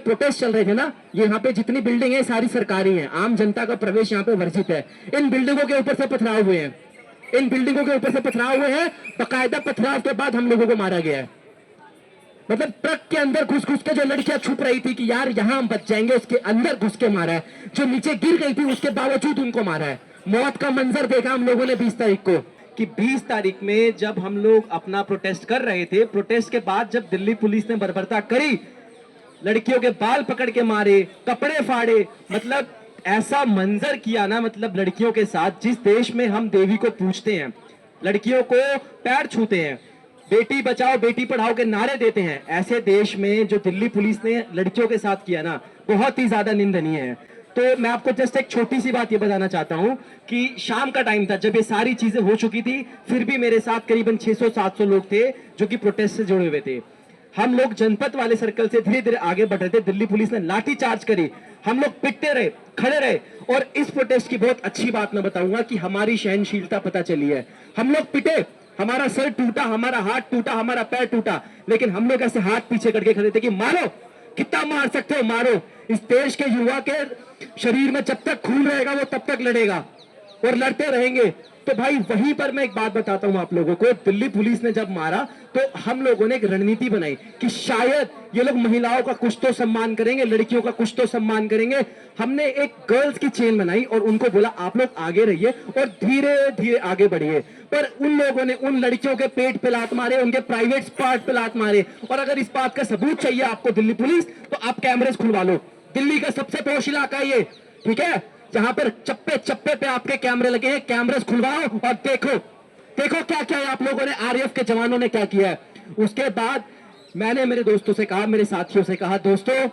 Protest चल रहे थे ना, ये यहाँ पे जितनी बिल्डिंग है सारी सरकारी हैं, आम जनता का प्रवेश यहाँ पे वर्जित है। इन बिल्डिंगों के ऊपर से पथराव हुए हैं, इन बिल्डिंगों के ऊपर से पथराव हुए हैं, बाकायदा पथराव के बाद हम लोगों को मारा गया है। मतलब ट्रक के अंदर घुस घुस के जो लड़कियां छुप रही थी कि यार यहां हम बच जाएंगे, उसके अंदर घुस के मारा है। जो नीचे गिर गई थी उसके बावजूद उनको मारा है। मौत का मंजर देखा हम लोगों ने 20 तारीख को, कि 20 तारीख में जब हम लोग अपना प्रोटेस्ट कर रहे थे, प्रोटेस्ट के बाद जब दिल्ली पुलिस ने बर्बरता करी, लड़कियों के बाल पकड़ के मारे, कपड़े फाड़े, मतलब ऐसा मंजर किया ना, मतलब लड़कियों के साथ। जिस देश में हम देवी को पूजते हैं, लड़कियों को पैर छूते हैं, बेटी बचाओ बेटी पढ़ाओ के नारे देते हैं, ऐसे देश में जो दिल्ली पुलिस ने लड़कियों के साथ किया ना, बहुत ही ज्यादा निंदनीय है। तो मैं आपको जस्ट एक छोटी सी बात ये बताना चाहता हूं कि शाम का टाइम था जब ये सारी चीजें हो चुकी थी, फिर भी मेरे साथ करीबन 600-700 लोग थे जो कि प्रोटेस्ट से जुड़े हुए थे। हम लोग जनपद वाले सर्कल से धीरे धीरे आगे बढ़ रहे थे, दिल्ली पुलिस ने लाठी चार्ज करी, हम लोग पिटते रहे, खड़े रहे। और इस प्रोटेस्ट की बहुत अच्छी बात मैं बताऊंगा कि हमारी सहनशीलता पता चली है। हम लोग पिटे, हमारा सर टूटा, हमारा हाथ टूटा, हमारा पैर टूटा, लेकिन हम लोग ऐसे हाथ पीछे करके खड़े थे कि मारो, कितना मार सकते हो मारो। इस देश के युवा के शरीर में जब तक खून रहेगा वो तब तक लड़ेगा और लड़ते रहेंगे। तो भाई वहीं पर मैं एक बात बताता हूं आप लोगों को, दिल्ली पुलिस ने जब मारा तो हम लोगों ने एक रणनीति बनाई कि शायद ये लोग महिलाओं का कुछ तो सम्मान करेंगे, लड़कियों का कुछ तो सम्मान करेंगे। हमने एक गर्ल्स की चेन बनाई और उनको बोला आप लोग आगे रहिए और धीरे धीरे आगे बढ़िए। पर उन लोगों ने उन लड़कियों के पेट पे लात मारे, उनके प्राइवेट पार्ट पे लात मारे। और अगर इस बात का सबूत चाहिए आपको दिल्ली पुलिस, तो आप कैमरेज खुलवा लो। दिल्ली का सबसे पोश इलाका ये, ठीक है, जहां पर चप्पे चप्पे पे आपके कैमरे लगे हैं, कैमरेज खुलवाओ और देखो देखो क्या क्या है आप लोगों ने, आरएएफ के जवानों ने क्या किया है। उसके बाद मैंने मेरे दोस्तों से कहा, मेरे साथियों से कहा, दोस्तों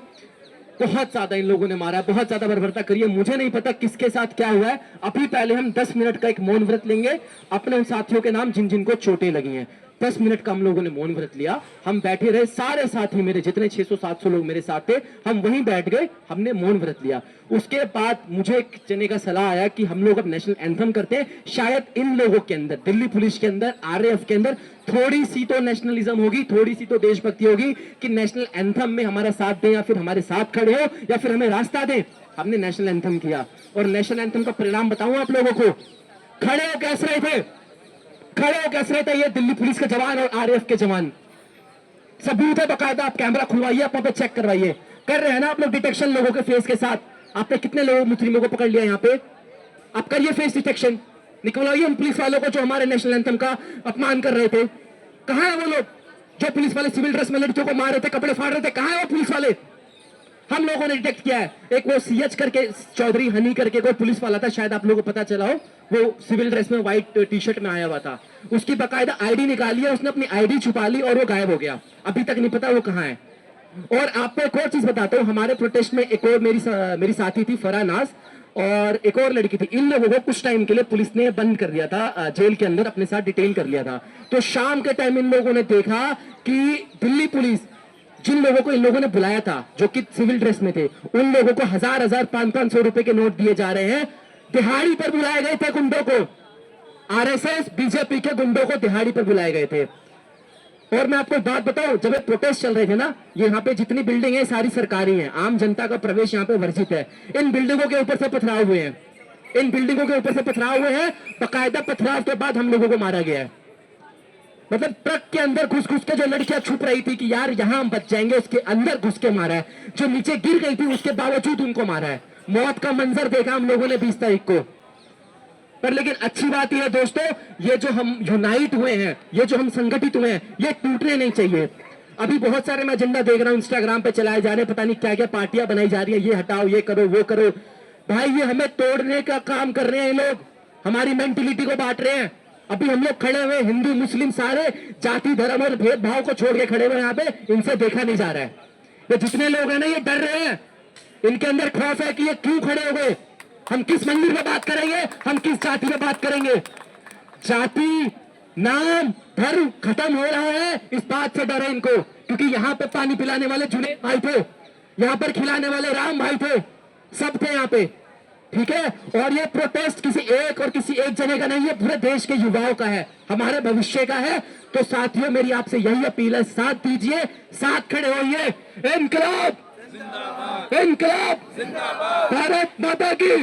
बहुत ज्यादा इन लोगों ने मारा है, बहुत ज्यादा बर्बरता करी है, मुझे नहीं पता किसके साथ क्या हुआ है। अभी पहले हम 10 मिनट का एक मौन व्रत लेंगे अपने उन साथियों के नाम जिन जिनको चोटें लगी हैं। 10 मिनट का हम लोगों ने मौन व्रत लिया, हम बैठे रहे, सारे साथी मेरे जितने 600-700 लोग मेरे साथ थे, हम वहीं बैठ गए, हमने मौन व्रत लिया। उसके बाद मुझे एक जने का सलाह आया कि हम लोग अब नेशनल एंथम करते हैं, शायद इन लोगों के अंदर, दिल्ली पुलिस के अंदर, आरएएफ के अंदर थोड़ी सी तो नेशनलिज्म होगी, थोड़ी सी तो देशभक्ति होगी कि नेशनल एंथम में हमारा साथ दें या फिर हमारे साथ खड़े हो या फिर हमें रास्ता दें। हमने नेशनल एंथम किया और नेशनल एंथम का परिणाम बताऊं आप लोगों को, खड़े हो कैसे रहे थे, खड़े हो कैसे रहे थे ये दिल्ली पुलिस के जवान और आरएएफ के जवान। सबूत है बकायदा, आप कैमरा खुलवाइए, आप वहां पे चेक करवाइए। कर रहे हैं ना आप लोग डिटेक्शन लोगों के फेस के साथ। आपने कितने लोगों मुस्लिमों को पकड़ लिया यहाँ पे, आप करिए फेस डिटेक्शन, निकलवाइए उन पुलिस वालों को जो हमारे नेशनल एंथम का अपमान कर रहे थे। कहां है वो लोग जो पुलिस वाले सिविल ड्रेस में लड़कियों को मार रहे थे, कपड़े फाड़ रहे थे, कहां है वो पुलिस वाले। हम लोगों ने डिटेक्ट किया है। एक वो सीएच करके, चौधरी हनी करके कोई पुलिस वाला था, शायद आप लोगों को पता चला हो, वो सिविल ड्रेस में व्हाइट टी शर्ट में आया हुआ था। उसकी बाकायदा आईडी निकाली है, उसने अपनी आईडी छुपा ली और वो गायब हो गया, अभी तक नहीं पता वो कहाँ है। और आपको एक और चीज बताता हूँ, हमारे प्रोटेस्ट में एक और मेरी साथी थी फराह नाज और एक और लड़की थी। इन लोगों को कुछ टाइम के लिए पुलिस ने बंद कर दिया था, जेल के अंदर अपने साथ डिटेन कर लिया था। तो शाम के टाइम इन लोगों ने देखा कि दिल्ली पुलिस, जिन लोगों को इन लोगों ने बुलाया था जो कि सिविल ड्रेस में थे, उन लोगों को 1000-1000, 500-500 रुपए के नोट दिए जा रहे हैं। दिहाड़ी पर बुलाए गए थे गुंडों को, आरएसएस बीजेपी के गुंडों को दिहाड़ी पर बुलाए गए थे। और मैं आपको एक बात बताऊं, जब ये प्रोटेस्ट चल रहे थे ना, ये यहाँ पे जितनी बिल्डिंग है सारी सरकारी है, आम जनता का प्रवेश यहाँ पे वर्जित है। इन बिल्डिंगों के ऊपर से पथराव हुए हैं, इन बिल्डिंगों के ऊपर से पथराव हुए हैं, बाकायदा पथराव के बाद हम लोगों को मारा गया है। मतलब ट्रक के अंदर घुस घुस के जो लड़कियां छुप रही थी कि यार यहां हम बच जाएंगे, उसके अंदर घुस के मारा है। जो नीचे गिर गई थी उसके बावजूद उनको मारा है। मौत का मंजर देखा हम लोगों ने 20 तारीख को। पर लेकिन अच्छी बात यह है दोस्तों, ये जो हम यूनाइट हुए हैं, ये जो हम संगठित हुए हैं, ये टूटने नहीं चाहिए। अभी बहुत सारे मैं एजेंडा देख रहा हूं इंस्टाग्राम पे चलाए जा रहे हैं, पता नहीं क्या क्या पार्टियां बनाई जा रही है, ये हटाओ, ये करो, वो करो। भाई ये हमें तोड़ने का काम कर रहे हैं, ये लोग हमारी मेंटेलिटी को बांट रहे हैं। अभी हम लोग खड़े हुए हिंदू मुस्लिम सारे जाति धर्म और भेदभाव को छोड़ के खड़े हुए यहाँ पे, इनसे देखा नहीं जा रहा है। ये जितने लोग हैं ना ये डर रहे हैं, इनके अंदर खौफ है कि ये क्यों खड़े हो गए, हम किस मंदिर में बात करेंगे, हम किस जाति में बात करेंगे। जाति नाम धर्म खत्म हो रहा है, इस बात से डर है इनको, क्योंकि यहाँ पे पानी पिलाने वाले जुनेद भाई थे, यहाँ पर खिलाने वाले राम भाई थे, सब थे यहाँ पे, ठीक है। और ये प्रोटेस्ट किसी एक और किसी एक जने का नहीं है, पूरे देश के युवाओं का है, हमारे भविष्य का है। तो साथियों मेरी आपसे यही अपील है, साथ दीजिए, साथ खड़े होइए। इनकलाब इनकलाब, भारत माता की